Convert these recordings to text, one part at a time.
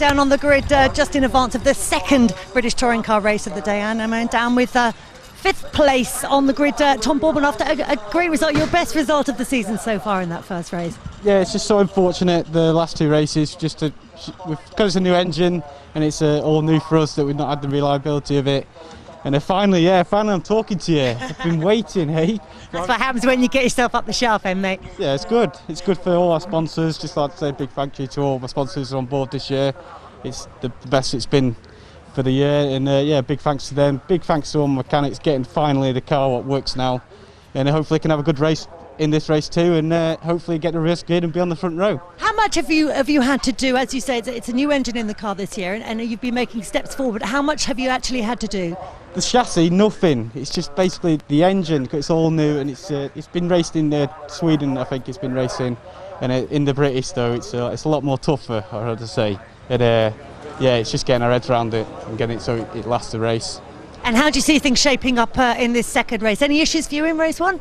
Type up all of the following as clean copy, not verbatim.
down on the grid just in advance of the second British Touring Car race of the day, and I'm down with fifth place on the grid, Tom Bourman, after a great result, your best result of the season so far in that first race. Yeah, it's just so unfortunate the last two races, because it's a new engine and it's all new for us that we've not had the reliability of it. And finally I'm talking to you. I've been waiting, hey? That's what happens when you get yourself up the shelf, mate. Yeah, it's good. It's good for all our sponsors. Just like to say a big thank you to all my sponsors who are on board this year. It's the best it's been for the year, and big thanks to them. Big thanks to all my mechanics getting finally the car what works now, and hopefully can have a good race in this race too, and hopefully get the risk good and be on the front row. How much have you had to do? As you say, it's a new engine in the car this year, and you've been making steps forward. How much have you actually had to do? The chassis, nothing. It's just basically the engine, because it's all new, and it's been raced in Sweden. I think it's been racing, and in the British though, it's a lot more tougher, I had to say. And it's just getting our heads around it and getting it so it lasts the race. And how do you see things shaping up in this second race? Any issues for you in race one?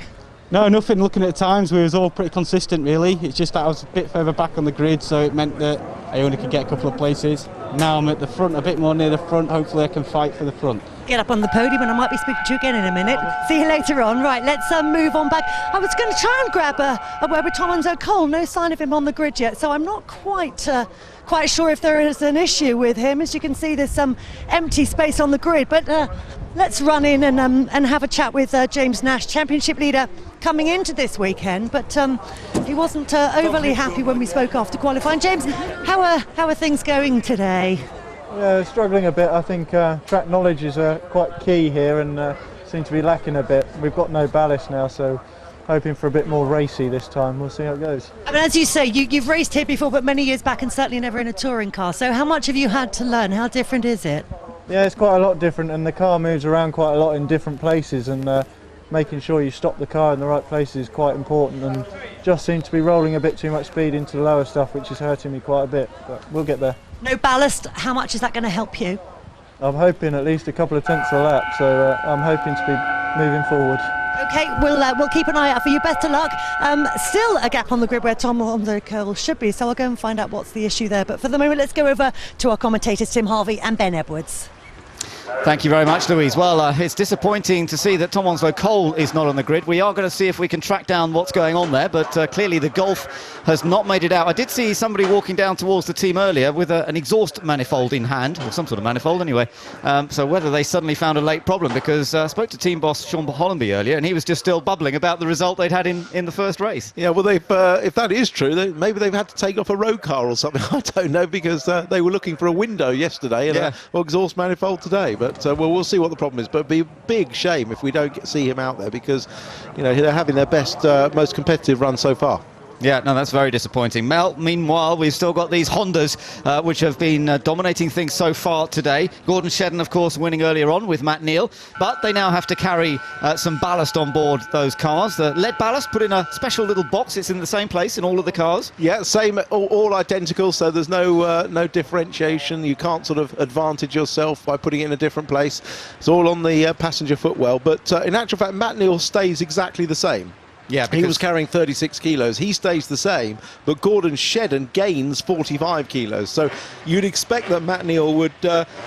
No, nothing. Looking at the times, we was all pretty consistent really. It's just that I was a bit further back on the grid, so it meant that I only could get a couple of places. Now I'm at the front, a bit more near the front. Hopefully I can fight for the front. Get up on the podium, and I might be speaking to you again in a minute. See you later on. Right, let's move on back. I was going to try and grab a word with Tom O'Cole. No sign of him on the grid yet, so I'm not quite sure if there is an issue with him. As you can see, there's some empty space on the grid, but let's run in and have a chat with James Nash, championship leader coming into this weekend, but he wasn't overly happy when we spoke after qualifying. James, how are things going today? Yeah, struggling a bit. I think track knowledge is quite key here, and seem to be lacking a bit. We've got no ballast now, so hoping for a bit more racy this time. We'll see how it goes. I mean, as you say, you've raced here before, but many years back, and certainly never in a touring car. So how much have you had to learn? How different is it? Yeah, it's quite a lot different, and the car moves around quite a lot in different places, and making sure you stop the car in the right places is quite important, and just seem to be rolling a bit too much speed into the lower stuff, which is hurting me quite a bit, but we'll get there. No ballast, how much is that going to help you? I'm hoping at least a couple of tenths a lap, so I'm hoping to be moving forward. Okay, we'll keep an eye out for you. Best of luck. Still a gap on the grid where Tom O'Cole should be, so I'll go and find out what's the issue there. But for the moment, let's go over to our commentators, Tim Harvey and Ben Edwards. Thank you very much, Louise. Well, it's disappointing to see that Tom O'Cole is not on the grid. We are going to see if we can track down what's going on there, but clearly the Golf has not made it out. I did see somebody walking down towards the team earlier with an exhaust manifold in hand, or some sort of manifold anyway. So whether they suddenly found a late problem, because I spoke to team boss Sean Hollenby earlier, and he was just still bubbling about the result they'd had in the first race. Yeah, well, if that is true, maybe they've had to take off a road car or something. I don't know, because they were looking for a window yesterday and an exhaust manifold today. But we'll see what the problem is. But it'd be a big shame if we don't see him out there, because they're having their best, most competitive run so far. Yeah, no, that's very disappointing. Meanwhile, we've still got these Hondas, which have been dominating things so far today. Gordon Shedden, of course, winning earlier on with Matt Neal, but they now have to carry some ballast on board those cars. The lead ballast put in a special little box. It's in the same place in all of the cars. Yeah, same, all identical, so there's no differentiation. You can't sort of advantage yourself by putting it in a different place. It's all on the passenger footwell, but in actual fact, Matt Neal stays exactly the same. Yeah, he was carrying 36 kilos. He stays the same, but Gordon Shedden gains 45 kilos. So you'd expect that Matt Neal would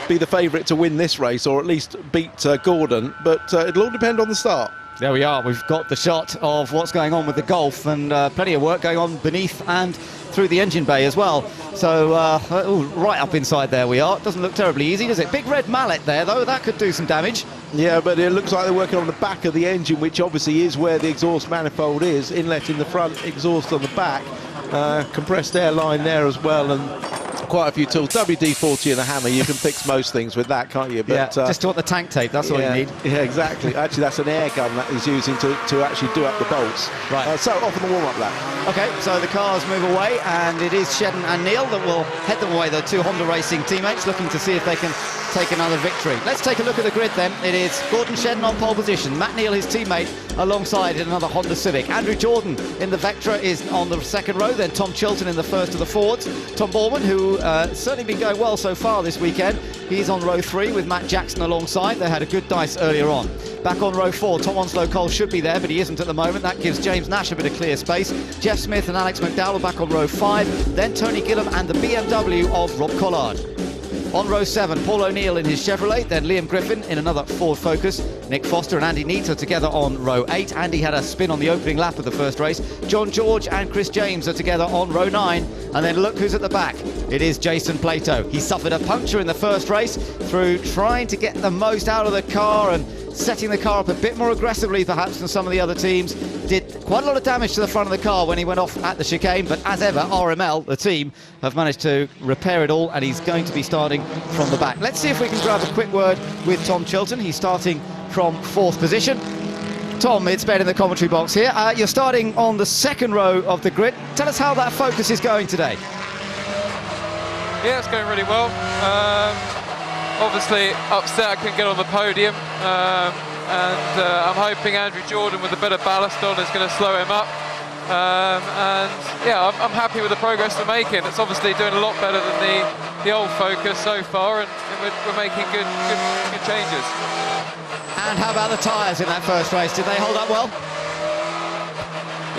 be the favourite to win this race, or at least beat Gordon, but it'll all depend on the start. There we are. We've got the shot of what's going on with the Golf, and plenty of work going on beneath and through the engine bay as well. So right up inside there we are. It doesn't look terribly easy, does it? Big red mallet there, though. That could do some damage. Yeah, but it looks like they're working on the back of the engine, which obviously is where the exhaust manifold is. Inlet in the front, exhaust on the back. Compressed air line there as well, and quite a few tools. WD-40 and a hammer, you can fix most things with that, can't you? But, yeah, just want the tank tape, that's all you need. Yeah, exactly. Actually, that's an air gun that he's using to actually do up the bolts. Right. So off on the warm-up lap. Okay, so the cars move away, and it is Shedden and Neal that will head them away, the two Honda Racing teammates, looking to see if they can take another victory. Let's take a look at the grid then. It is Gordon Shedden on pole position, Matt Neal, his teammate, alongside in another Honda Civic. Andrew Jordan in the Vectra is on the second row, then Tom Chilton in the first of the Fords. Tom Bourman, who certainly been going well so far this weekend, he's on row 3 with Matt Jackson alongside. They had a good dice earlier on. Back on row 4, Tom Onslow Cole should be there, but he isn't at the moment. That gives James Nash a bit of clear space. Jeff Smith and Alex McDowell back on row 5. Then Tony Gillam and the BMW of Rob Collard. On row 7, Paul O'Neill in his Chevrolet, then Liam Griffin in another Ford Focus. Nick Foster and Andy Neate are together on row 8. Andy had a spin on the opening lap of the first race. John George and Chris James are together on row 9. And then look who's at the back. It is Jason Plato. He suffered a puncture in the first race through trying to get the most out of the car and setting the car up a bit more aggressively perhaps than some of the other teams. Did quite a lot of damage to the front of the car when he went off at the chicane, but as ever, RML, the team, have managed to repair it all, and he's going to be starting from the back. Let's see if we can grab a quick word with Tom Chilton. He's starting from 4th position. Tom, it's Ben in the commentary box here. You're starting on the 2nd row of the grid. Tell us how that Focus is going today. Yeah, it's going really well. Obviously upset I couldn't get on the podium, and I'm hoping Andrew Jordan with a bit of ballast on is going to slow him up, and yeah, I'm happy with the progress we're making. It's obviously doing a lot better than the old Focus so far, and we're making good changes. And how about the tyres in that first race? Did they hold up well?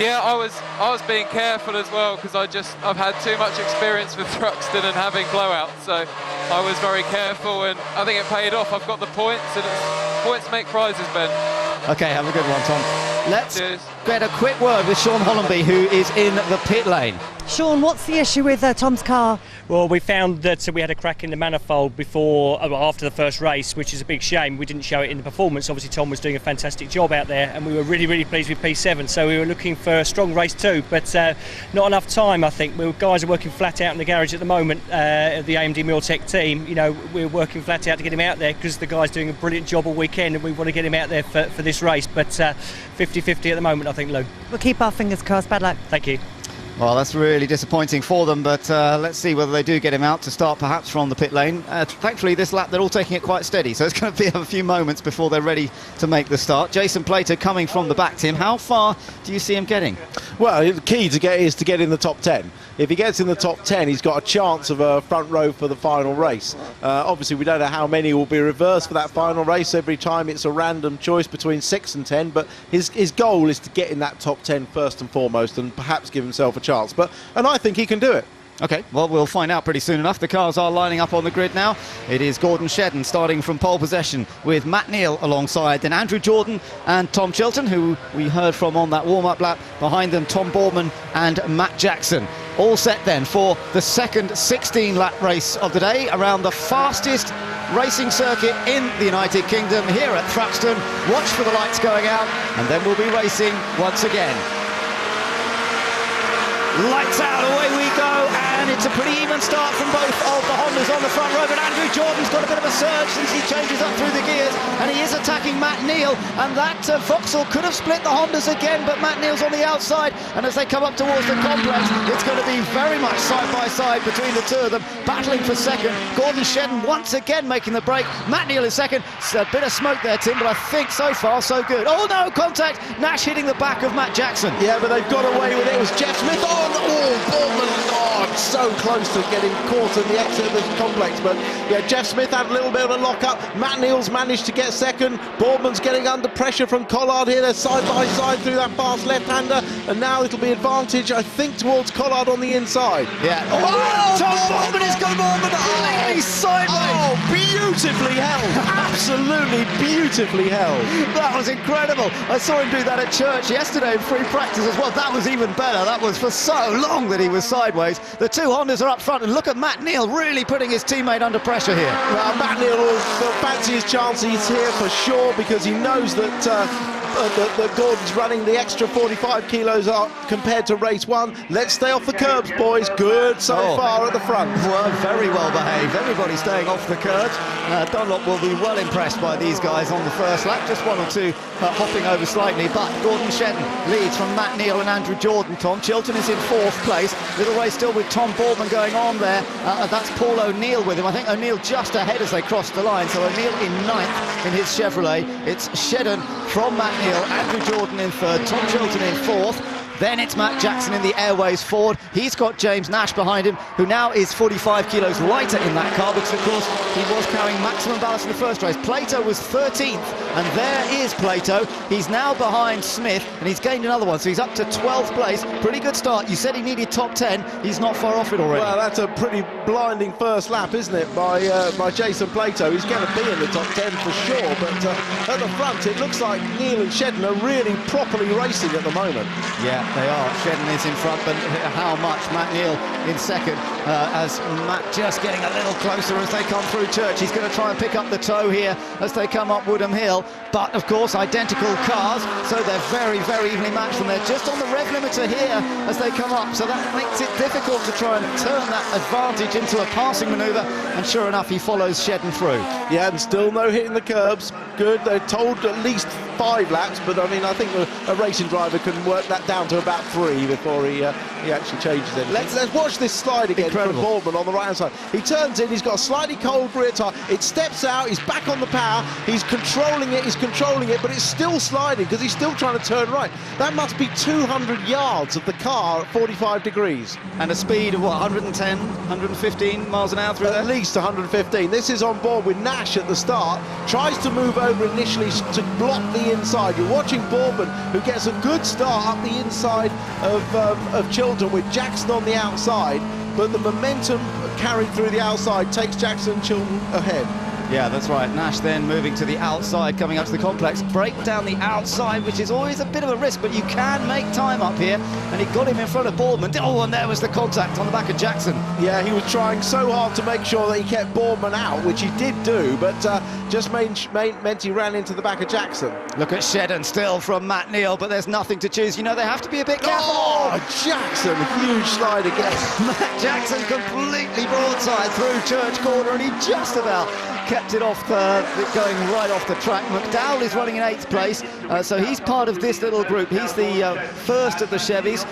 Yeah, I was being careful as well, because I've had too much experience with Thruxton and having blowouts, so I was very careful, and I think it paid off. I've got the points, and points make prizes, Ben. Okay, have a good one, Tom. Let's get a quick word with Sean Hollenby, who is in the pit lane. Sean, what's the issue with Tom's car? Well, we found that we had a crack in the manifold after the first race, which is a big shame. We didn't show it in the performance. Obviously, Tom was doing a fantastic job out there, and we were really, really pleased with P7. So we were looking for a strong race too, but not enough time, I think. Guys are working flat out in the garage at the moment. The AMD Milltech team, we're working flat out to get him out there, because the guy's doing a brilliant job all weekend, and we want to get him out there for this race. But 50-50 at the moment, I think, Lou. We'll keep our fingers crossed. Bad luck. Thank you. Well, that's really disappointing for them, but let's see whether they do get him out to start perhaps from the pit lane. Thankfully, this lap, they're all taking it quite steady, so it's going to be a few moments before they're ready to make the start. Jason Plato coming from the back, Tim. How far do you see him getting? Well, the key is to get in the top 10. If he gets in the top 10, he's got a chance of a front row for the final race. Obviously, we don't know how many will be reversed for that final race. Every time it's a random choice between 6 and 10, but his goal is to get in that top 10 first and foremost, and perhaps give himself a chance. And I think he can do it. OK, well, we'll find out pretty soon enough. The cars are lining up on the grid now. It is Gordon Shedden starting from pole position with Matt Neal alongside, then Andrew Jordan and Tom Chilton, who we heard from on that warm-up lap. Behind them, Tom Boardman and Matt Jackson. All set then for the second 16-lap race of the day around the fastest racing circuit in the United Kingdom here at Thruxton. Watch for the lights going out, and then we'll be racing once again. Lights out, away we go, and it's a pretty even start from both of the Hondas on the front row, but Andrew Jordan's got a bit of a surge since he changes up through the gears, and he is attacking Matt Neal, and that Vauxhall could have split the Hondas again, but Matt Neal's on the outside, and as they come up towards the complex, it's going to be very much side by side between the two of them, battling for second. Gordon Shedden once again making the break. Matt Neal is second. It's a bit of smoke there, Tim, but I think so far so good. Oh no, contact! Nash hitting the back of Matt Jackson. Yeah, but they've got away with it. It was Jeff Smith on. Bournemouth, so close to getting caught in the exit of the complex. But yeah, Jeff Smith had a little bit of a lock-up. Matt Neal's managed to get second. Boardman's getting under pressure from Collard here. They're side by side through that fast left-hander, and now it'll be advantage, I think, towards Collard on the inside. Yeah. Oh, Tom Boardman has got Boardman. Oh, he's sideways. Oh, beautifully held. Absolutely beautifully held. That was incredible. I saw him do that at church yesterday in free practice as well. That was even better. That was for so long that he was sideways. The two Hondas are up front, and look at Matt Neal really putting his teammate under pressure here. Well, Matt Neal will fancy his chances here for sure, because he knows that Gordon's running the extra 45 kilos up compared to race one. Let's stay off the curbs, boys. Good so far at the front. Well, very well behaved. Everybody staying off the curbs. Dunlop will be well impressed by these guys on the first lap. Just one or two hopping over slightly, but Gordon Shedden leads from Matt Neal and Andrew Jordan. Tom Chilton is in fourth place. Little race still with Tom Boardman going on there. That's Paul O'Neill with him. I think O'Neill just ahead as they cross the line. So O'Neill in ninth in his Chevrolet. It's Shedden from Matt Neal, Andrew Jordan in third, Tom Chilton in fourth. Then it's Matt Jackson in the airways forward. He's got James Nash behind him, who now is 45 kilos lighter in that car because, of course, he was carrying maximum ballast in the first race. Plato was 13th, and there is Plato. He's now behind Smith, and he's gained another one, so he's up to 12th place. Pretty good start. You said he needed top 10. He's not far off it already. Well, that's a pretty blinding first lap, isn't it, by Jason Plato. He's going to be in the top 10 for sure, but at the front, it looks like Neil and Shedden are really properly racing at the moment. Yeah, they are. Shedden is in front, but how much? Matt Neal in second, as Matt just getting a little closer as they come through Church. He's going to try and pick up the toe here as they come up Woodham Hill, but of course identical cars, so they're very, very evenly matched, and they're just on the rev limiter here as they come up, so that makes it difficult to try and turn that advantage into a passing manoeuvre, and sure enough, he follows Shedden through. Yeah, and still no hitting the curbs. Good, they're told at least 5 laps, but I mean, I think a racing driver can work that down to about 3 before he actually changes it. Let's watch this slide again. Incredible. From Boardman on the right-hand side. He turns in, he's got a slightly cold rear tyre, it steps out, he's back on the power, he's controlling it, but it's still sliding because he's still trying to turn right. That must be 200 yards of the car at 45 degrees. And a speed of, what, 110, 115 miles an hour through there? At least 115. This is on board with Nash at the start, tries to move over initially to block the inside. You're watching Boardman, who gets a good start up the inside of Chilton with Jackson on the outside, but the momentum carried through the outside takes Jackson and Chilton ahead. Yeah, that's right. Nash then moving to the outside, coming up to the complex. Break down the outside, which is always a bit of a risk, but you can make time up here. And he got him in front of Boardman. Oh, and there was the contact on the back of Jackson. Yeah, he was trying so hard to make sure that he kept Boardman out, which he did do, but just meant he ran into the back of Jackson. Look at Shedden still from Matt Neal, but there's nothing to choose. You know, they have to be a bit careful. Oh, Jackson, huge slide again. Matt Jackson completely broadside through Church Corner, and he just about kept it off, going right off the track. McDowell is running in 8th place, so he's part of this little group. He's the first of the Chevys,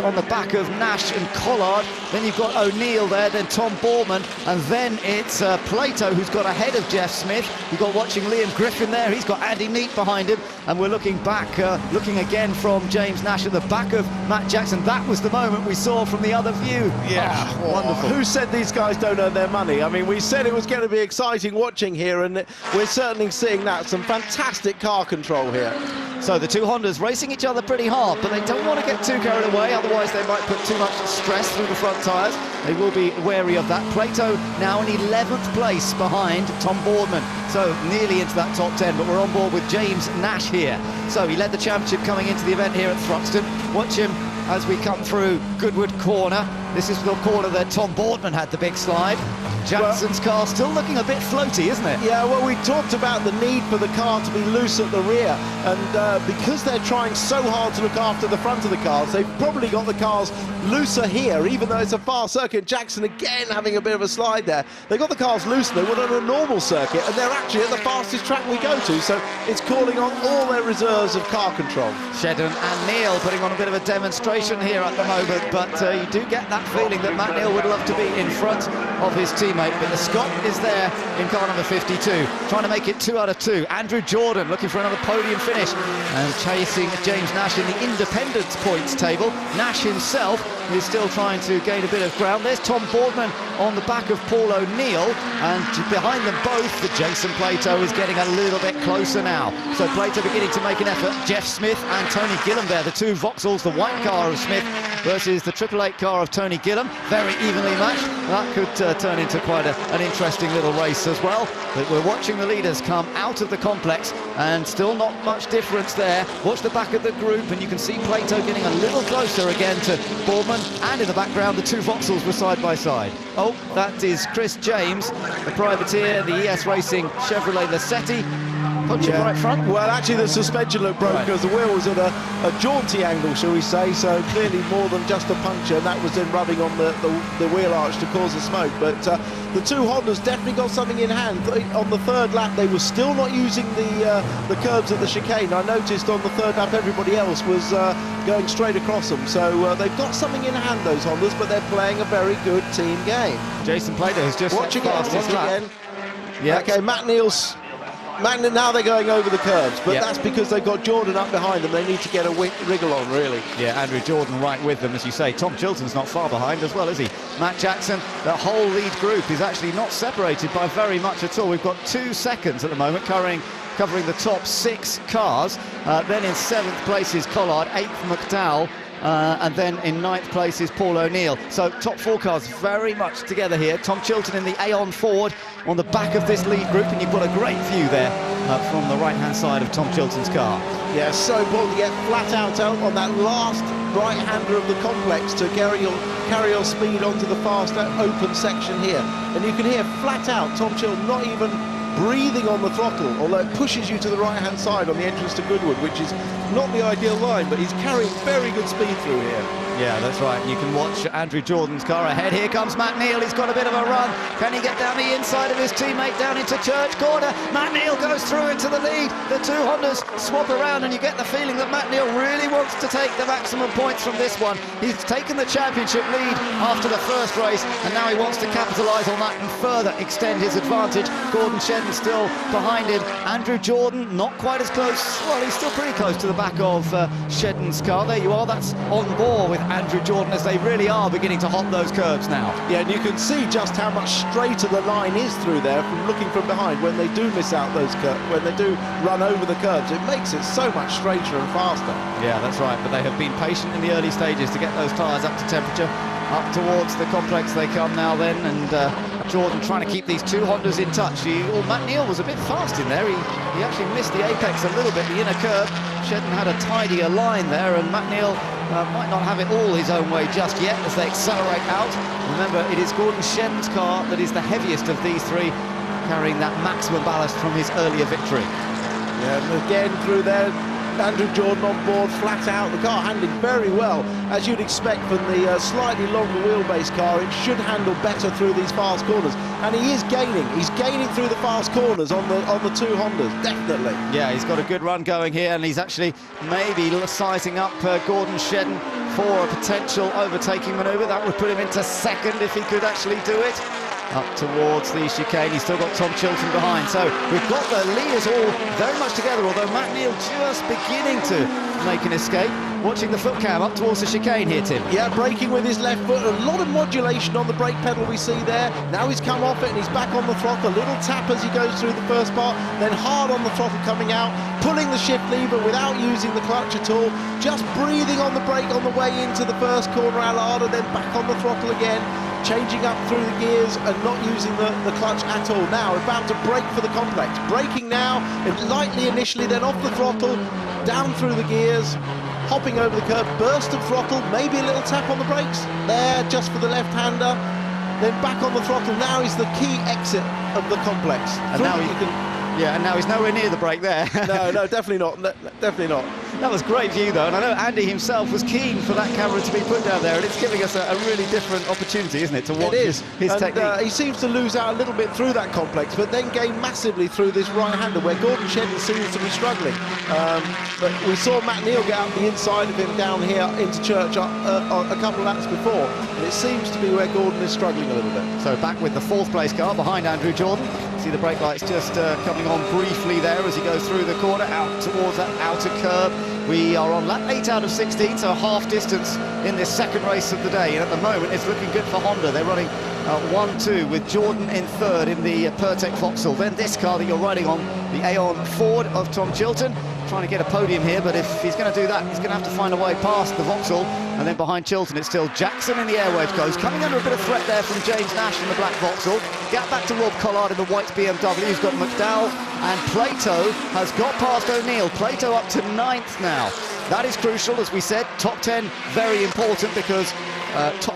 on the back of Nash and Collard. Then you've got O'Neill there, then Tom Boardman, and then it's Plato who's got ahead of Jeff Smith. You've got watching Liam Griffin there, he's got Andy Neat behind him, and we're looking back, looking again from James Nash at the back of Matt Jackson. That was the moment we saw from the other view. Yeah, oh, wonderful. Who said these guys don't earn their money? I mean, we said it was going to be exciting watching here, and we're certainly seeing that. Some fantastic car control here. So the two Hondas racing each other pretty hard, but they don't want to get too carried away, otherwise they might put too much stress through the front tyres. They will be wary of that. Plato now in 11th place behind Tom Boardman, so nearly into that top 10, but we're on board with James Nash here. So he led the championship coming into the event here at Thruxton. Watch him as we come through Goodwood Corner. This is the corner that Tom Boardman had the big slide. Jackson's car still looking a bit floaty, isn't it? Yeah, well, we talked about the need for the car to be loose at the rear, and because they're trying so hard to look after the front of the cars, they've probably got the cars looser here, even though it's a fast circuit. Jackson again having a bit of a slide there. They got the cars looser than they would on a normal circuit, and they're actually at the fastest track we go to, so it's calling on all their reserves of car control. Shedden and Neal putting on a bit of a demonstration here at the moment, but you do get that feeling that Matt Neal would love to be in front of his teammate, but the Scot is there in car number 52, trying to make it 2 out of 2. Andrew Jordan looking for another podium finish and chasing James Nash in the independence points table. Nash himself is still trying to gain a bit of ground. There's Tom Boardman on the back of Paul O'Neill, and behind them both, the Jason Plato is getting a little bit closer now. So Plato beginning to make an effort. Jeff Smith and Tony Gillam there, the two Vauxhalls, the white car of Smith versus the 888 car of Tony Gillam, very evenly matched. That could turn into quite an interesting little race as well. But we're watching the leaders come out of the complex, and still not much difference there. Watch the back of the group, and you can see Plato getting a little closer again to Boardman, and in the background the two Vauxhalls were side by side. Oh, that is Chris James, the privateer, the ES Racing Chevrolet Lacetti. Punching right front. Well, actually the suspension looked broke because the wheel was at a jaunty angle, shall we say, so clearly more than just a puncture, and that was then rubbing on the wheel arch to cause the smoke. But the two Hondas definitely got something in hand. On the third lap they were still not using the curbs at the chicane. I noticed on the third lap everybody else was going straight across them, so they've got something in hand, those Hondas, but they're playing a very good team game. Jason Plato has just watch again. Yeah. Okay, Matt Neal's now they're going over the curbs, but Yeah. that's because they've got Jordan up behind them. They need to get a wriggle on, really. Yeah, Andrew Jordan right with them, as you say. Tom Chilton's not far behind as well, is he? Matt Jackson, the whole lead group is actually not separated by very much at all. We've got 2 seconds at the moment covering the top 6 cars. Then in 7th place is Collard, 8th McDowell, and then in 9th place is Paul O'Neill. So top 4 cars very much together here. Tom Chilton in the Aon Ford on the back of this lead group, and you've got a great view there from the right-hand side of Tom Chilton's car. Yeah, so important to get flat out on that last right-hander of the complex to carry your speed onto the fast open section here. And you can hear flat out Tom Chilton not even breathing on the throttle, although it pushes you to the right-hand side on the entrance to Goodwood, which is not the ideal line, but he's carrying very good speed through here. Yeah, that's right. You can watch Andrew Jordan's car ahead. Here comes Matt Neal. He's got a bit of a run. Can he get down the inside of his teammate down into Church Corner? Matt Neal goes through into the lead. The 2 Hondas swap around, and you get the feeling that Matt Neal really wants to take the maximum points from this one. He's taken the championship lead after the first race, and now he wants to capitalise on that and further extend his advantage. Gordon Shedden still behind him. Andrew Jordan not quite as close. Well, he's still pretty close to the back of Shedden's car. There you are. That's on board with Andrew Jordan, as they really are beginning to hop those curbs now. Yeah, and you can see just how much straighter the line is through there from looking from behind when they do miss out those curbs, when they do run over the curbs. It makes it so much straighter and faster. Yeah, that's right, but they have been patient in the early stages to get those tyres up to temperature. Up towards the complex they come now then, and Jordan trying to keep these 2 Hondas in touch. Matt Neal was a bit fast in there. He actually missed the apex a little bit, the inner curve. Shedden had a tidier line there, and Matt Neal might not have it all his own way just yet as they accelerate out. Remember, it is Gordon Shedden's car that is the heaviest of these 3, carrying that maximum ballast from his earlier victory. Yeah, and again through there, Andrew Jordan on board, flat out. The car handling very well, as you'd expect from the slightly longer wheelbase car. It should handle better through these fast corners, and he is gaining. He's gaining through the fast corners on the 2 Hondas, definitely. Yeah, he's got a good run going here, and he's actually maybe sizing up Gordon Shedden for a potential overtaking manoeuvre. That would put him into 2nd if he could actually do it. Up towards the chicane, he's still got Tom Chilton behind. So we've got the leaders all very much together, although Matt Neal just beginning to make an escape. Watching the foot cam up towards the chicane here, Tim. Yeah, braking with his left foot. A lot of modulation on the brake pedal we see there. Now he's come off it and he's back on the throttle. A little tap as he goes through the first part, then hard on the throttle coming out, pulling the shift lever without using the clutch at all. Just breathing on the brake on the way into the first corner, Allard, and then back on the throttle again. Changing up through the gears and not using the clutch at all. Now about to brake for the complex. Braking now, lightly initially, then off the throttle, down through the gears, hopping over the curb, burst of throttle, maybe a little tap on the brakes. There, just for the left-hander. Then back on the throttle. Now is the key exit of the complex. And now you can... Yeah, and now he's nowhere near the brake there. No, definitely not. Definitely not. That was great view, though, and I know Andy himself was keen for that camera to be put down there, and it's giving us a really different opportunity, isn't it, to watch his technique. He seems to lose out a little bit through that complex, but then gain massively through this right-hander, where Gordon Shedden seems to be struggling. But we saw Matt Neal get out the inside of him down here into Church a couple of laps before, and it seems to be where Gordon is struggling a little bit. So back with the 4th place car behind Andrew Jordan. See the brake lights just coming on briefly there as he goes through the corner out towards that outer curb. We are on lap 8 out of 16, so half distance in this 2nd race of the day, and at the moment it's looking good for Honda. They're running 1-2 with Jordan in 3rd in the Pertec Vauxhall. Then this car that you're riding on, the Aon Ford of Tom Chilton, trying to get a podium here, but if he's going to do that, he's going to have to find a way past the Vauxhall. And then behind Chilton, it's still Jackson in the airwaves close, coming under a bit of threat there from James Nash in the black Vauxhall. Get back to Rob Collard in the white BMW. He's got McDowell, and Plato has got past O'Neill. Plato up to 9th now. That is crucial, as we said. Top 10, very important, because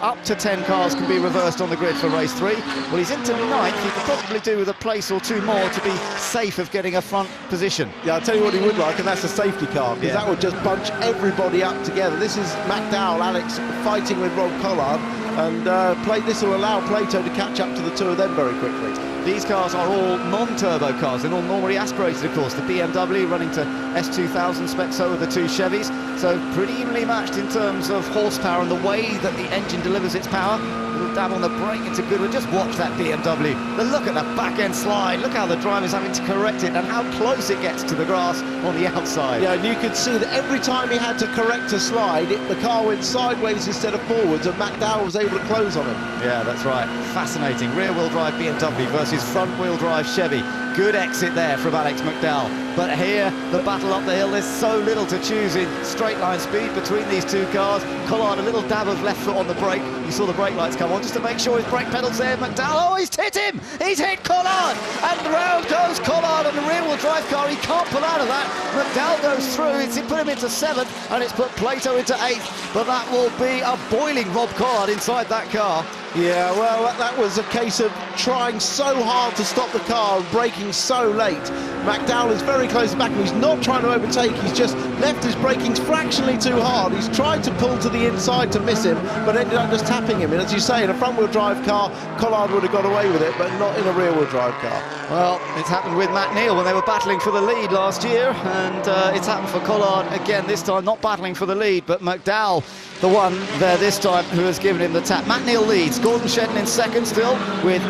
up to 10 cars can be reversed on the grid for race 3. Well, he's into 9th. He could probably do with a place or 2 more to be safe of getting a front position. Yeah, I'll tell you what he would like, and that's a safety car, because that would just bunch everybody up together. This is McDowell, Alex, fighting with Rob Collard, and this will allow Plato to catch up to the 2 of them very quickly. These cars are all non-turbo cars. They're all normally aspirated, of course. The BMW running to S2000 spec, so are the 2 Chevys. So pretty evenly matched in terms of horsepower and the way that the engine delivers its power. Little dab on the brake into Goodwood. Just watch that BMW. The look at the back end slide. Look how the driver's having to correct it and how close it gets to the grass on the outside. Yeah, and you could see that every time he had to correct a slide, the car went sideways instead of forwards, and McDowell was able to close on him. Yeah, that's right. Fascinating. Rear-wheel drive BMW versus front-wheel drive Chevy. Good exit there from Alex McDowell. But here, the battle up the hill, there's so little to choose in straight line speed between these two cars. Collard, a little dab of left foot on the brake. You saw the brake lights come on just to make sure his brake pedal's there. McDowell, oh, he's hit him! He's hit Collard! And round goes Collard on the rear-wheel drive car. He can't pull out of that. McDowell goes through. It's put him into 7th, and it's put Plato into 8th. But that will be a boiling Rob Collard inside that car. Yeah, well, that was a case of trying so hard to stop the car and braking so late. McDowell is very close back and he's not trying to overtake, he's just left his brakings fractionally too hard. He's tried to pull to the inside to miss him, but ended up just tapping him. And as you say, in a front-wheel drive car, Collard would have got away with it, but not in a rear-wheel drive car. Well, it's happened with Matt Neal when they were battling for the lead last year, and it's happened for Collard again this time, not battling for the lead, but McDowell, the one there this time who has given him the tap. Matt Neal leads, Gordon Shedden in 2nd still, with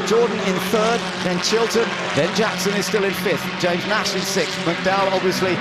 Jordan in 3rd, then Chilton, then Jackson is still in 5th, James Nash in 6th. McDowell obviously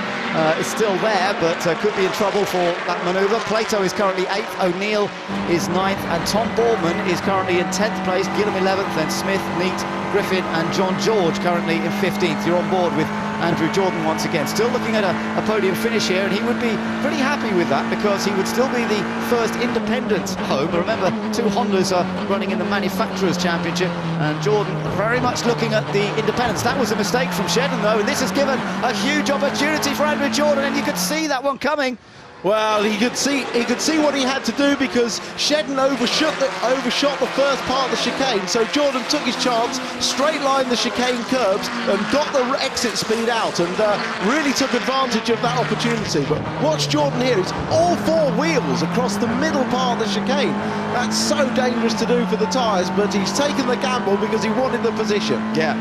is still there, but could be in trouble for that manoeuvre. Plato is currently 8th, O'Neill is 9th, and Tom Boardman is currently in 10th place, Gillam 11th, then Smith, Neat, Griffin and John George currently in 15th. You're on board with Andrew Jordan once again. Still looking at a podium finish here, and he would be pretty happy with that because he would still be the first independent home. Remember, 2 Hondas are running in the Manufacturers' Championship, and Jordan very much looking at the independents. That was a mistake from Shedden, though, and this has given a huge opportunity for Andrew Jordan, and you could see that one coming. Well, he could see what he had to do because Shedden overshot the first part of the chicane. So Jordan took his chance, straight lined the chicane curbs and got the exit speed out and really took advantage of that opportunity. But watch Jordan here, it's all 4 wheels across the middle part of the chicane. That's so dangerous to do for the tyres, but he's taken the gamble because he wanted the position. Yeah,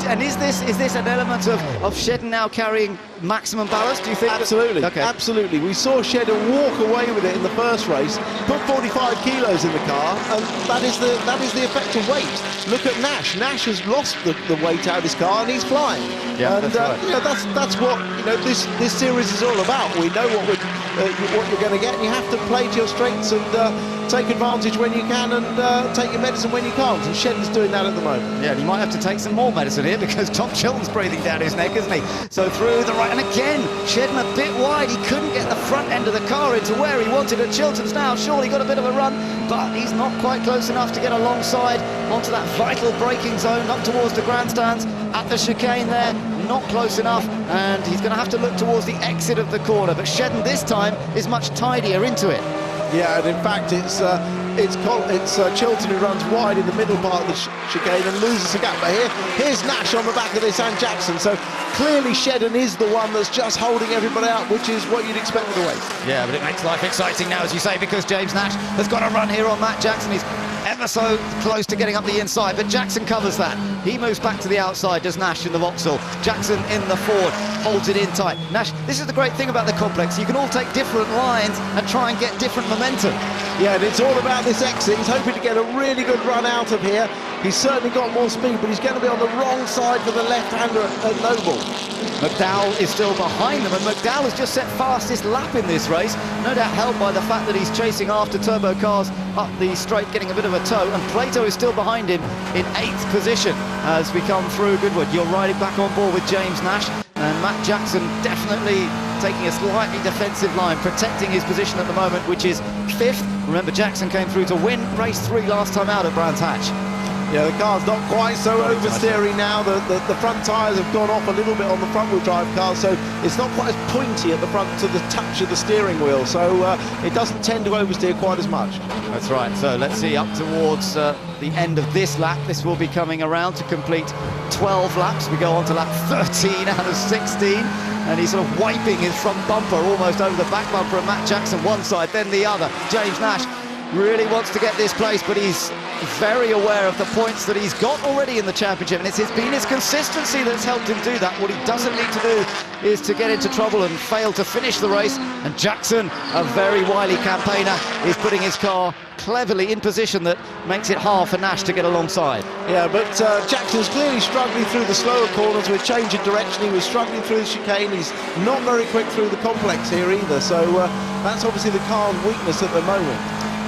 and is this an element of Shedden now carrying maximum ballast, do you think? Absolutely, okay. Absolutely. We saw Shedden walk away with it in the first race, put 45 kilos in the car, and that is the effect of weight. Look at Nash. Nash has lost the weight out of his car and he's flying. Yeah, and that's right. you know, that's what this series is all about. We know what you're going to get, and you have to play to your strengths and take advantage when you can and take your medicine when you can't, and Shedden's doing that at the moment. Yeah, and he might have to take some more medicine here because Tom Chilton's breathing down his neck, isn't he? So through the right, and again, Shedden a bit wide. He couldn't get the front end of the car into where he wanted it. Chilton's now surely got a bit of a run, but he's not quite close enough to get alongside onto that vital braking zone up towards the grandstands at the chicane there. Not close enough, and he's going to have to look towards the exit of the corner, but Shedden this time is much tidier into it. Yeah, and in fact it's Chilton who runs wide in the middle part of the chicane and loses a gap. But here's Nash on the back of this and Jackson. So clearly Shedden is the one that's just holding everybody out, which is what you'd expect with the race. Yeah, but it makes life exciting now, as you say, because James Nash has got a run here on Matt Jackson. He's ever so close to getting up the inside, but Jackson covers that. He moves back to the outside, does Nash in the Vauxhall. Jackson in the Ford, holds it in tight. Nash, this is the great thing about the complex. You can all take different lines and try and get different momentum. Yeah, and it's all about this exit. He's hoping to get a really good run out of here. He's certainly got more speed, but he's going to be on the wrong side for the left-hander at Noble. McDowell is still behind them, and McDowell has just set fastest lap in this race, no doubt helped by the fact that he's chasing after turbo cars up the straight, getting a bit of a tow, and Plato is still behind him in 8th position as we come through Goodwood. You're riding back on board with James Nash, and Matt Jackson definitely taking a slightly defensive line, protecting his position at the moment, which is 5th. Remember, Jackson came through to win race 3 last time out at Brands Hatch. Yeah, the car's not quite so oversteering now. The front tyres have gone off a little bit on the front-wheel drive car, so it's not quite as pointy at the front to the touch of the steering wheel, so it doesn't tend to oversteer quite as much. That's right. So let's see, up towards the end of this lap. This will be coming around to complete 12 laps. We go on to lap 13 out of 16. And he's sort of wiping his front bumper almost over the back bumper of Matt Jackson, one side, then the other. James Nash really wants to get this place, but he's very aware of the points that he's got already in the championship, and it's been his consistency that's helped him do that. What he doesn't need to do is to get into trouble and fail to finish the race, and Jackson, a very wily campaigner, is putting his car cleverly in position that makes it hard for Nash to get alongside. Yeah, but Jackson's clearly struggling through the slower corners with change of direction. He was struggling through the chicane. He's not very quick through the complex here either, so that's obviously the car's weakness at the moment.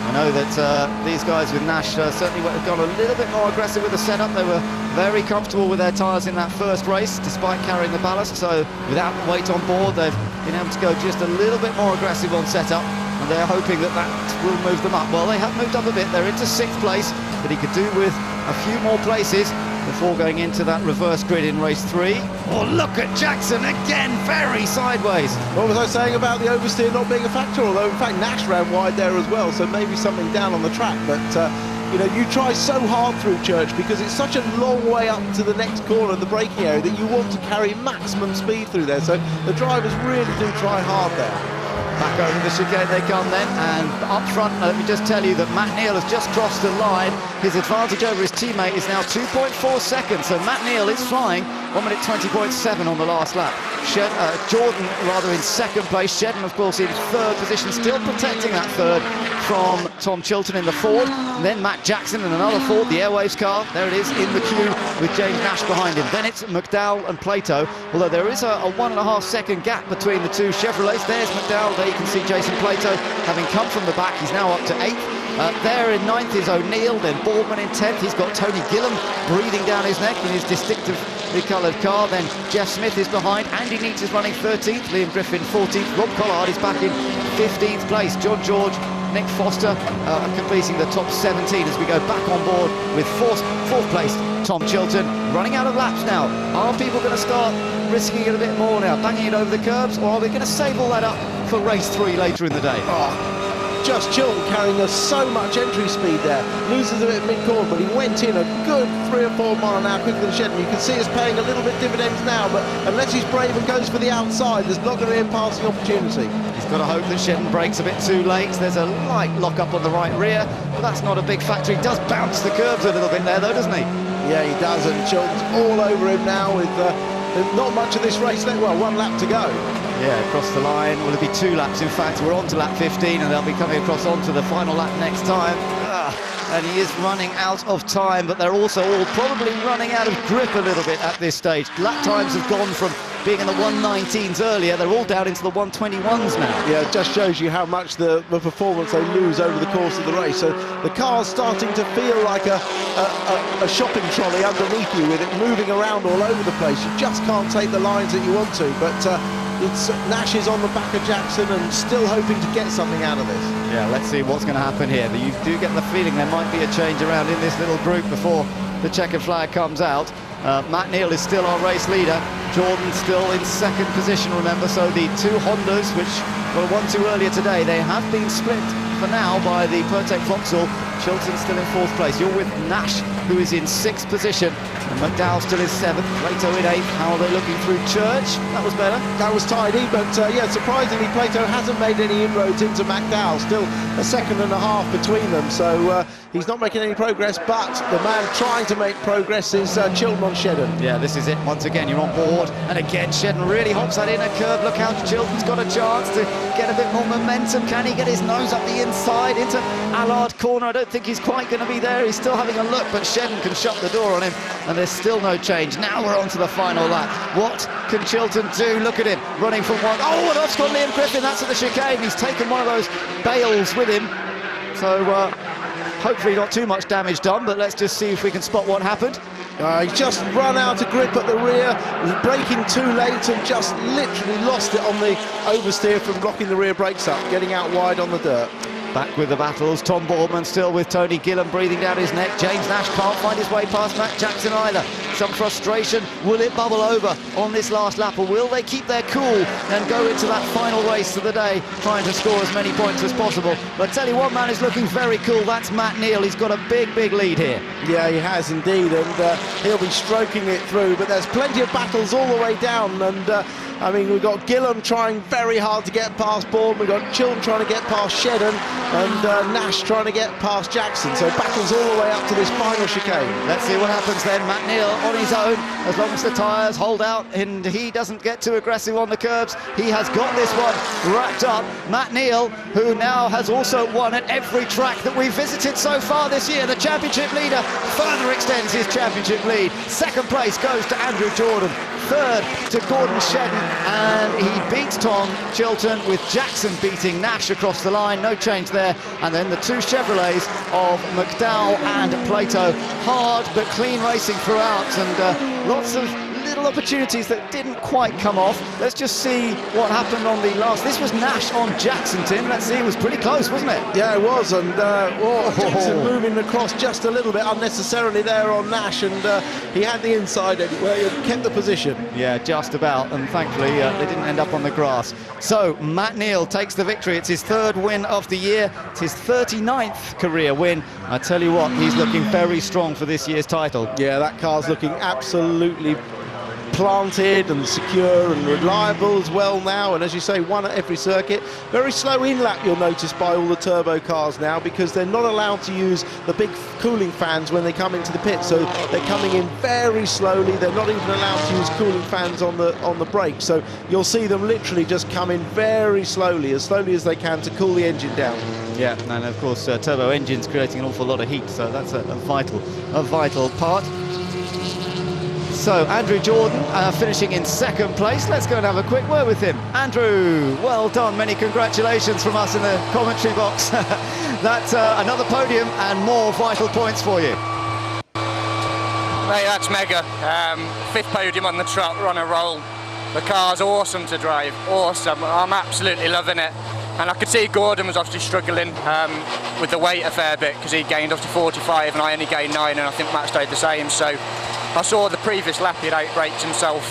I know that these guys with Nash certainly have gone a little bit more aggressive with the setup. They were very comfortable with their tyres in that first race, despite carrying the ballast, so without weight on board, they've been able to go just a little bit more aggressive on setup, and they're hoping that that will move them up. Well, they have moved up a bit. They're into 6th place, but he could do with a few more places before going into that reverse grid in race 3. Oh, look at Jackson again, very sideways. What was I saying about the oversteer not being a factor? Although, in fact, Nash ran wide there as well, so maybe something down on the track. But, you know, you try so hard through Church because it's such a long way up to the next corner, the braking area, that you want to carry maximum speed through there. So the drivers really do try hard there. Back over the chicane they come then, and up front, let me just tell you that Matt Neal has just crossed the line. His advantage over his teammate is now 2.4 seconds, so Matt Neal is flying 1 minute 20.7 on the last lap. Jordan rather in 2nd place, Shedden of course in 3rd position, still protecting that 3rd from Tom Chilton in the Ford, and then Matt Jackson in another Ford, the Airwaves car, there it is in the queue with James Nash behind him. Then it's McDowell and Plato, although there is a 1.5 second gap between the two Chevrolets. There's McDowell, there you can see Jason Plato having come from the back, he's now up to 8th. There in 9th is O'Neill, then Boardman in 10th. He's got Tony Gillam breathing down his neck in his distinctively coloured car. Then Jeff Smith is behind. Andy Neitz is running 13th. Liam Griffin 14th. Rob Collard is back in 15th place. John George, Nick Foster completing the top 17 as we go back on board with 4th place Tom Chilton. Running out of laps now. Are people going to start risking it a bit more now, banging it over the curbs, or are we going to save all that up for race 3 later in the day? Just Chilton carrying us so much entry speed there. Loses a bit mid-corner, but he went in a good 3 or 4 mile an hour quicker than Shedden. You can see us paying a little bit dividends now, but unless he's brave and goes for the outside, there's not going to be a passing opportunity. He's got to hope that Shedden breaks a bit too late. There's a light lock-up on the right rear, but that's not a big factor. He does bounce the curbs a little bit there, though, doesn't he? Yeah, he does, and Chilton's all over him now with not much of this race left. Well, 1 lap to go. Yeah, across the line. Will it be 2 laps? In fact, we're on to lap 15 and they'll be coming across onto the final lap next time. And he is running out of time, but they're also all probably running out of grip a little bit at this stage. Lap times have gone from being in the 119s earlier, they're all down into the 121s now. Yeah, it just shows you how much the performance they lose over the course of the race. So the car's starting to feel like a shopping trolley underneath you, with it moving around all over the place. You just can't take the lines that you want to, but it's Nash is on the back of Jackson and still hoping to get something out of this. Yeah, let's see what's going to happen here. You do get the feeling there might be a change around in this little group before the checkered flag comes out. Matt Neal is still our race leader. Jordan still in 2nd position, remember, so the 2 Hondas, which were 1-2 earlier today, they have been split for now by the Pertec Vauxhall. Chilton still in 4th place. You're with Nash, who is in 6th position, and McDowell still in 7th, Plato in 8th. How are they looking through Church? That was better. That was tidy, but yeah, surprisingly, Plato hasn't made any inroads into McDowell. Still a 2.5 seconds between them, so he's not making any progress, but the man trying to make progress is Chilton on Shedden. Yeah, this is it. Once again, you're on board, and again, Shedden really hops that inner curve. Look how Chilton's got a chance to get a bit more momentum. Can he get his nose up the inside into Allard corner? I don't think he's quite going to be there. He's still having a look, but Shedden can shut the door on him, and there's still no change. Now we're on to the final lap. What can Chilton do? Look at him running from one. Oh, and off's got Liam Griffin. That's at the chicane. He's taken one of those bales with him. So hopefully not too much damage done, but let's just see if we can spot what happened. He's just run out of grip at the rear, braking too late and just literally lost it on the oversteer from blocking the rear brakes up, getting out wide on the dirt. Back with the battles, Tom Boardman still with Tony Gillam breathing down his neck. James Nash can't find his way past Matt Jackson either. some frustration. Will it bubble over on this last lap, or will they keep their cool and go into that final race of the day trying to score as many points as possible? But tell you what, man is looking very cool. That's Matt Neal. He's got a big lead here. Yeah, he has indeed, and he'll be stroking it through, but there's plenty of battles all the way down, and I mean, we've got Gillam trying very hard to get past Bourne, we've got Chilton trying to get past Shedden, and Nash trying to get past Jackson, so battles all the way up to this final chicane. Let's see what happens then. Matt Neal on his own, as long as the tyres hold out and he doesn't get too aggressive on the curbs. He has got this one wrapped up. Matt Neal, who now has also won at every track that we've visited so far this year. The championship leader further extends his championship lead. Second place goes to Andrew Jordan. Third to Gordon Shedden, and he beats Tom Chilton, with Jackson beating Nash across the line. No change there. And then the two Chevrolets of McDowell and Plato. Hard but clean racing throughout, and lots of little opportunities that didn't quite come off. Let's just see what happened on the last. This was Nash on Jackson, Tim. Let's see, it was pretty close, wasn't it? Yeah, it was, and Jackson moving across just a little bit unnecessarily there on Nash, and he had the inside anyway and kept the position. Yeah, just about, and thankfully they didn't end up on the grass. So Matt Neal takes the victory. It's his third win of the year. It's his 39th career win. I tell you what, he's looking very strong for this year's title. Yeah, that car's looking absolutely planted and secure and reliable as well now, and as you say, one at every circuit. Very slow in lap, you'll notice, by all the turbo cars now, because they're not allowed to use the big cooling fans when they come into the pit, so they're coming in very slowly. They're not even allowed to use cooling fans on the brakes, so you'll see them literally just come in very slowly as they can, to cool the engine down. Yeah, and of course turbo engines creating an awful lot of heat, so that's a vital part. So Andrew Jordan finishing in second place. Let's go and have a quick word with him. Andrew, well done. Many congratulations from us in the commentary box. That's another podium and more vital points for you. Mate, that's mega. Fifth podium on the trot, we're on a roll. The car's awesome to drive, awesome. I'm absolutely loving it. And I could see Gordon was obviously struggling with the weight a fair bit, because he gained obviously 45 and I only gained 9, and I think Matt stayed the same. So I saw the previous lap he'd outbraked himself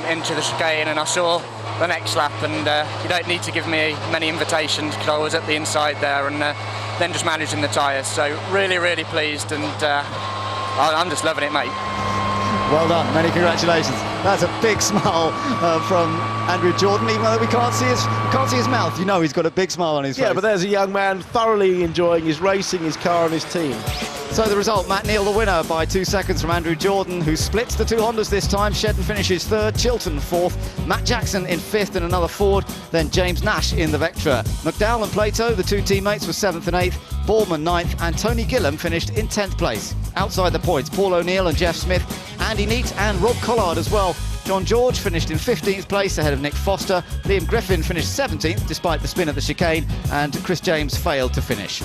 into the chicane, and I saw the next lap, and you don't need to give me many invitations, because I was at the inside there, and then just managing the tyres. So really pleased, and I'm just loving it, mate. Well done, many congratulations. That's a big smile from Andrew Jordan, even though we can't see his mouth. You know he's got a big smile on his face. Yeah, but there's a young man thoroughly enjoying his racing, his car and his team. So the result, Matt Neal the winner by 2 seconds from Andrew Jordan, who splits the two Hondas this time. Shedden finishes third, Chilton fourth, Matt Jackson in fifth in another Ford, then James Nash in the Vectra. McDowell and Plato, the two teammates, were 7th and 8th, Bourman 9th, and Tony Gillam finished in 10th place. Outside the points, Paul O'Neill and Jeff Smith, Andy Neat and Rob Collard as well. John George finished in 15th place ahead of Nick Foster. Liam Griffin finished 17th despite the spin at the chicane, and Chris James failed to finish.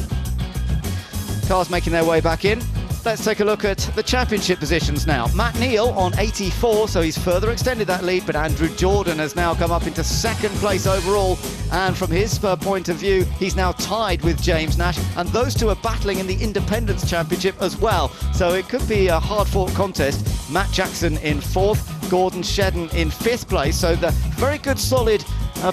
Cars making their way back in. Let's take a look at the championship positions now. Matt Neal on 84, so he's further extended that lead, but Andrew Jordan has now come up into second place overall, and from his point of view, he's now tied with James Nash, and those two are battling in the Independence Championship as well, so it could be a hard-fought contest. Matt Jackson in fourth, Gordon Shedden in fifth place, so the very good solid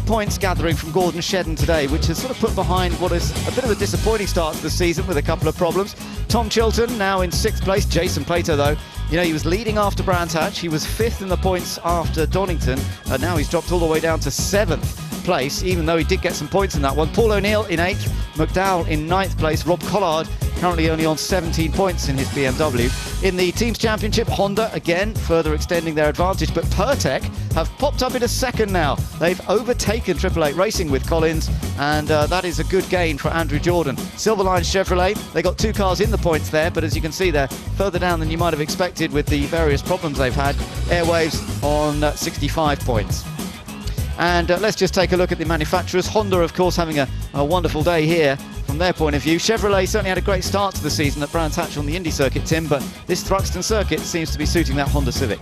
points gathering from Gordon Shedden today, which has sort of put behind what is a bit of a disappointing start to the season with a couple of problems. Tom Chilton now in sixth place. Jason Plato, though, you know, he was leading after Brands Hatch. He was fifth in the points after Donington, and now he's dropped all the way down to 7th place, even though he did get some points in that one. Paul O'Neill in 8th, McDowell in 9th place, Rob Collard currently only on 17 points in his BMW. In the Teams Championship, Honda again further extending their advantage, but Pertec have popped up into second now. They've overtaken Triple Eight Racing with Collins, and that is a good gain for Andrew Jordan. Silverline Chevrolet, they got two cars in the points there, but as you can see, they're further down than you might have expected with the various problems they've had. Airwaves on 65 points. And let's just take a look at the manufacturers. Honda, of course, having a wonderful day here from their point of view. Chevrolet certainly had a great start to the season at Brands Hatch on the Indy circuit, Tim, but this Thruxton circuit seems to be suiting that Honda Civic.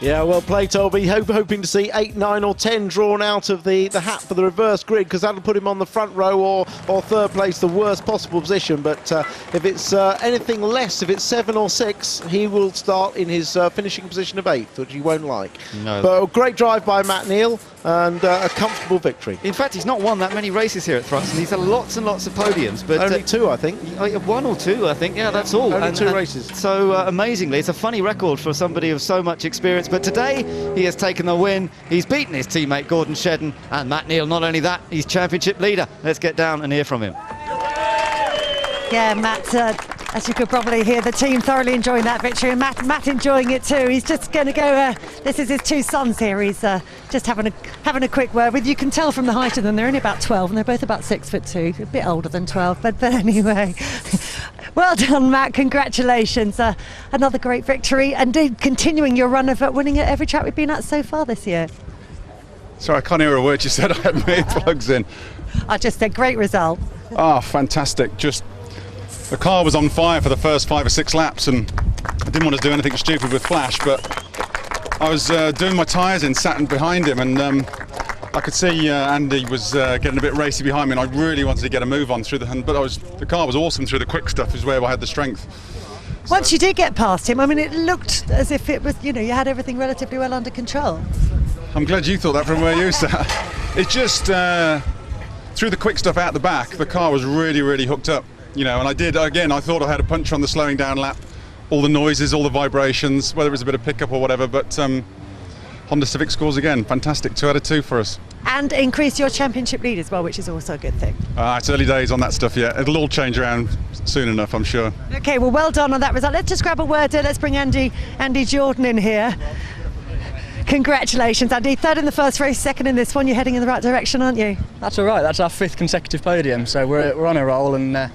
Yeah, well played, Toby. Hoping to see 8, 9 or 10 drawn out of the hat for the reverse grid, because that'll put him on the front row or third place, the worst possible position. But if it's anything less, if it's 7 or 6, he will start in his finishing position of 8th, which he won't like. No. But a great drive by Matt Neal and a comfortable victory. In fact, he's not won that many races here at Thruxton. He's had lots and lots of podiums, but only 2, I think. 1 or 2, I think. Yeah, that's all. Only 2 races. So amazingly, it's a funny record for somebody of so much experience. But today, he has taken the win. He's beaten his teammate Gordon Shedden and Matt Neal. Not only that, he's championship leader. Let's get down and hear from him. Yeah, Matt, as you could probably hear, the team thoroughly enjoying that victory, and Matt enjoying it too. He's just going to go, this is his 2 sons here, he's just having a quick word with. You can tell from the height of them, they're only about 12 and they're both about 6'2", a bit older than 12, but anyway. Well done, Matt, congratulations. Another great victory, and continuing your run of winning at every track we've been at so far this year. Sorry, I can't hear a word you said. I had my earplugs in. I just said great result. Ah, fantastic. Just the car was on fire for the first 5 or 6 laps, and I didn't want to do anything stupid with Flash, but I was doing my tyres in, sat behind him, and I could see Andy was getting a bit racy behind me, and I really wanted to get a move on through the car was awesome through the quick stuff, is where I had the strength. Once you did get past him, I mean, it looked as if it was, you know, you had everything relatively well under control. I'm glad you thought that from where you sat. It's just through the quick stuff out the back, the car was really, really hooked up, you know, and I thought I had a punch on the slowing down lap, all the noises, all the vibrations, whether it was a bit of pickup or whatever, but Honda Civic scores again, fantastic, 2 out of 2 for us. And increase your championship lead as well, which is also a good thing. It's early days on that stuff yet. It'll all change around soon enough, I'm sure. Okay, well done on that result. Let's just grab a word. Let's bring Andy Jordan in here. Congratulations, Andy. 3rd in the first race, 2nd in this one. You're heading in the right direction, aren't you? That's all right. That's our 5th consecutive podium, so we're on a roll, and the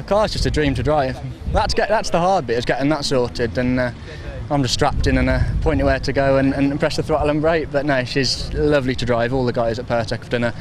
car's just a dream to drive. That's the hard bit, is getting that sorted, and I'm just strapped in and pointing where to go and press the throttle and brake. But no, she's lovely to drive. All the guys at Pertec have done a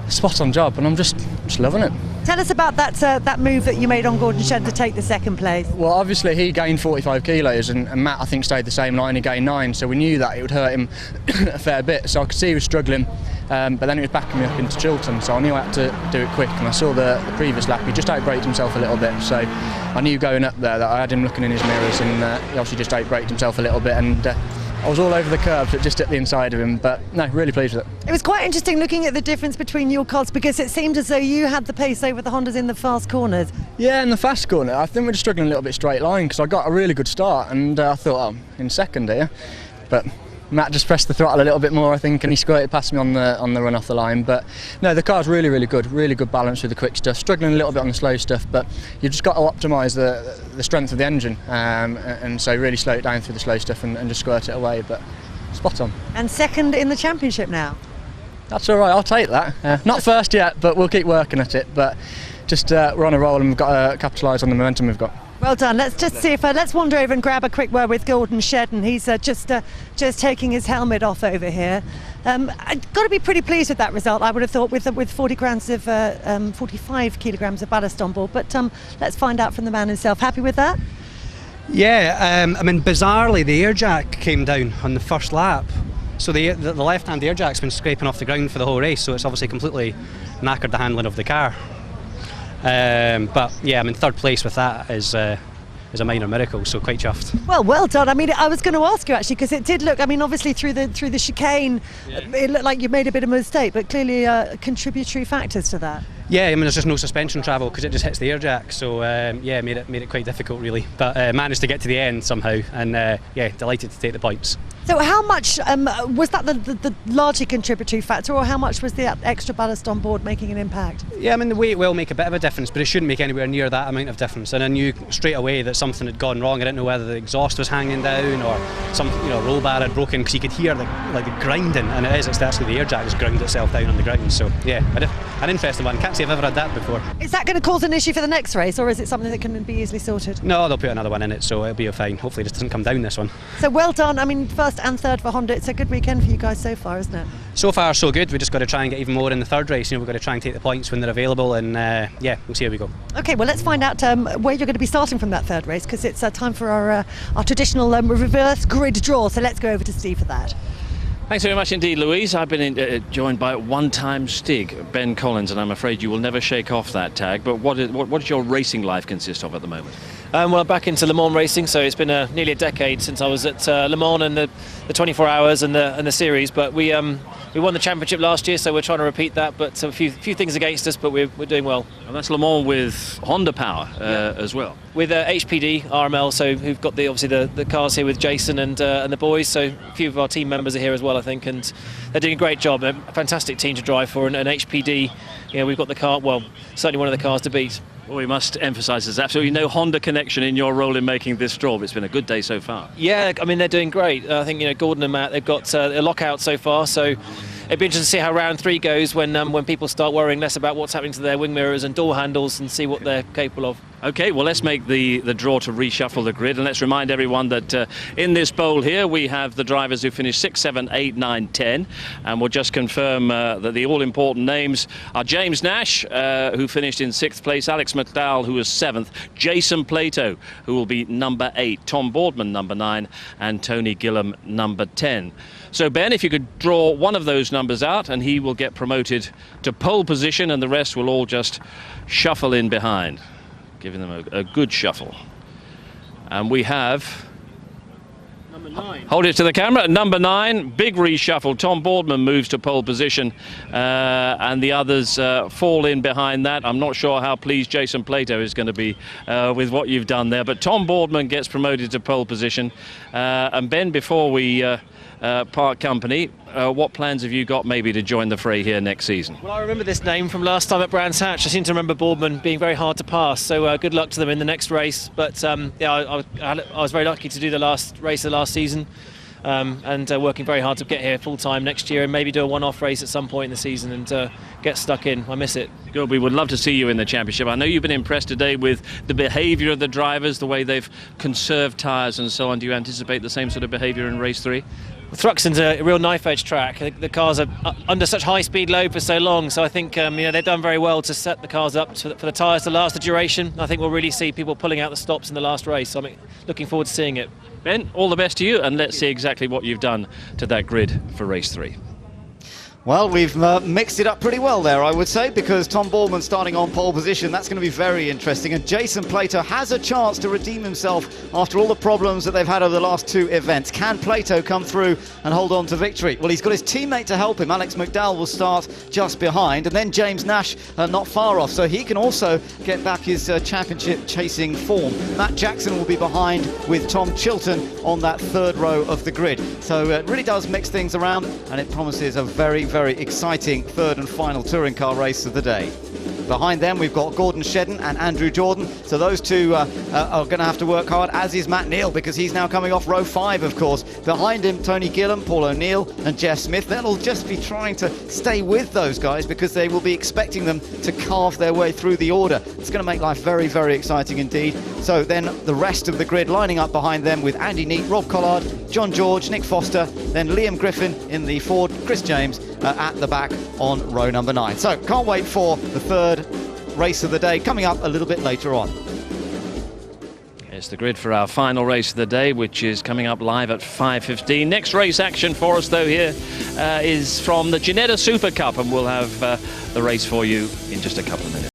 spot-on job, and I'm just loving it. Tell us about that move that you made on Gordon Shedden to take the 2nd place. Well, obviously he gained 45 kilos and Matt, I think, stayed the same, and I only gained 9, so we knew that it would hurt him a fair bit, so I could see he was struggling, but then he was backing me up into Chiltern, so I knew I had to do it quick, and I saw the previous lap, he just outbraked himself a little bit, so I knew going up there that I had him looking in his mirrors, and he obviously just outbraked himself a little bit, and I was all over the curbs, but just at the inside of him, but no, really pleased with it. It was quite interesting looking at the difference between your cars, because it seemed as though you had the pace over the Hondas in the fast corners. Yeah, in the fast corner, I think we're just struggling a little bit straight line, because I got a really good start, and I thought, I'm in 2nd here, but Matt just pressed the throttle a little bit more, I think, and he squirted past me on the run off the line. But no, the car's really good balance with the quick stuff. Struggling a little bit on the slow stuff, but you've just got to optimise the strength of the engine, and so really slow it down through the slow stuff and just squirt it away. But spot on. And 2nd in the championship now. That's all right. I'll take that. Not 1st yet, but we'll keep working at it. But just we're on a roll, and we've got to capitalise on the momentum we've got. Well done. Let's just see if let's wander over and grab a quick word with Gordon Shedden. He's just taking his helmet off over here. I've got to be pretty pleased with that result, I would have thought, with 45 kilograms of ballast on board. But let's find out from the man himself. Happy with that? Yeah, I mean, bizarrely, the air jack came down on the first lap. So the left-hand air jack's been scraping off the ground for the whole race, so it's obviously completely knackered the handling of the car. But yeah, I mean, 3rd place with that is a minor miracle, so quite chuffed. Well done. I mean, I was going to ask you actually, because it did look, I mean, obviously through the chicane, it looked like you made a bit of a mistake, but clearly contributory factors to that. Yeah, I mean, there's just no suspension travel because it just hits the air jack, so yeah, made it quite difficult really, but managed to get to the end somehow, and yeah, delighted to take the points. So how much was that the largely contributory factor, or how much was the extra ballast on board making an impact? Yeah, I mean, the weight will make a bit of a difference, but it shouldn't make anywhere near that amount of difference. And I knew straight away that something had gone wrong. I didn't know whether the exhaust was hanging down or some, roll bar had broken, because you could hear the grinding, and it's actually the air jack has ground itself down on the ground. So yeah, I an interesting one. Can't say I've ever had that before. Is that going to cause an issue for the next race, or is it something that can be easily sorted? No, they'll put another one in it, so it'll be fine. Hopefully it just doesn't come down, this one. So well done. I mean, first and third for Honda. It's a good weekend for you guys so far, isn't it? So far, so good. We've just got to try and get even more in the third race. We've got to try and take the points when they're available, and yeah, we'll see how we go. Okay, well, let's find out where you're going to be starting from that third race, because it's time for our traditional reverse grid draw. So let's go over to Steve for that. Thanks very much indeed, Louise. I've been joined by one-time Stig, Ben Collins, and I'm afraid you will never shake off that tag. But what does your racing life consist of at the moment? Well, I'm back into Le Mans racing, so it's been nearly a decade since I was at Le Mans and the 24 hours and the series. But we won the championship last year, so we're trying to repeat that. But a few things against us, but we're doing well. And that's Le Mans with Honda power as well. With HPD RML, so who've got obviously the cars here with Jason and the boys. So a few of our team members are here as well, I think, and they're doing a great job. They're a fantastic team to drive for, and HPD, we've got the car. Well, certainly one of the cars to beat. Well, we must emphasise there's absolutely no Honda connection in your role in making this draw. It's been a good day so far. Yeah, I mean, they're doing great. I think, Gordon and Matt, they've got a lockout so far, so it'd be interesting to see how round 3 goes when people start worrying less about what's happening to their wing mirrors and door handles and see what they're capable of. OK, well, let's make the draw to reshuffle the grid, and let's remind everyone that in this bowl here we have the drivers who finished 6, 7, 8, 9, 10, and we'll just confirm that the all-important names are James Nash, who finished in 6th place, Alex McDowell, who was 7th, Jason Plato, who will be number 8, Tom Boardman, number 9, and Tony Gillam, number 10. So, Ben, if you could draw one of those numbers out, and he will get promoted to pole position, and the rest will all just shuffle in behind. Giving them a good shuffle. And we have... Number 9. Hold it to the camera. Number 9, big reshuffle. Tom Boardman moves to pole position, and the others fall in behind that. I'm not sure how pleased Jason Plato is going to be with what you've done there, but Tom Boardman gets promoted to pole position. And Ben, before we part company, what plans have you got maybe to join the fray here next season? Well, I remember this name from last time at Brands Hatch. I seem to remember Boardman being very hard to pass, so good luck to them in the next race. But yeah, I was very lucky to do the last race of the last season, and working very hard to get here full time next year and maybe do a one-off race at some point in the season and get stuck in. I miss it. Good, we would love to see you in the championship. I know you've been impressed today with the behaviour of the drivers, the way they've conserved tyres and so on. Do you anticipate the same sort of behaviour in race 3? Thruxton's a real knife-edge track. The cars are under such high-speed load for so long, so I think they've done very well to set the cars up for the tyres to last the duration. I think we'll really see people pulling out the stops in the last race, so I'm looking forward to seeing it. Ben, all the best to you, and let's see exactly what you've done to that grid for race 3. Well, we've mixed it up pretty well there, I would say, because Tom Boardman starting on pole position, that's going to be very interesting. And Jason Plato has a chance to redeem himself after all the problems that they've had over the last 2 events. Can Plato come through and hold on to victory? Well, he's got his teammate to help him. Alex McDowell will start just behind, and then James Nash not far off, so he can also get back his championship chasing form. Matt Jackson will be behind with Tom Chilton on that 3rd row of the grid. So it really does mix things around, and it promises a very exciting 3rd and final touring car race of the day. Behind them we've got Gordon Shedden and Andrew Jordan, so those two are going to have to work hard, as is Matt Neal, because he's now coming off row 5, of course. Behind him, Tony Gillam, Paul O'Neill and Jeff Smith. They'll just be trying to stay with those guys because they will be expecting them to carve their way through the order. It's going to make life very exciting indeed. So then the rest of the grid lining up behind them with Andy Neat, Rob Collard, John George, Nick Foster, then Liam Griffin in the Ford, Chris James at the back on row number 9. So can't wait for the 3rd race of the day coming up a little bit later on. It's the grid for our final race of the day, which is coming up live at 5:15. Next race action for us though here is from the Ginetta Super Cup, and we'll have the race for you in just a couple of minutes.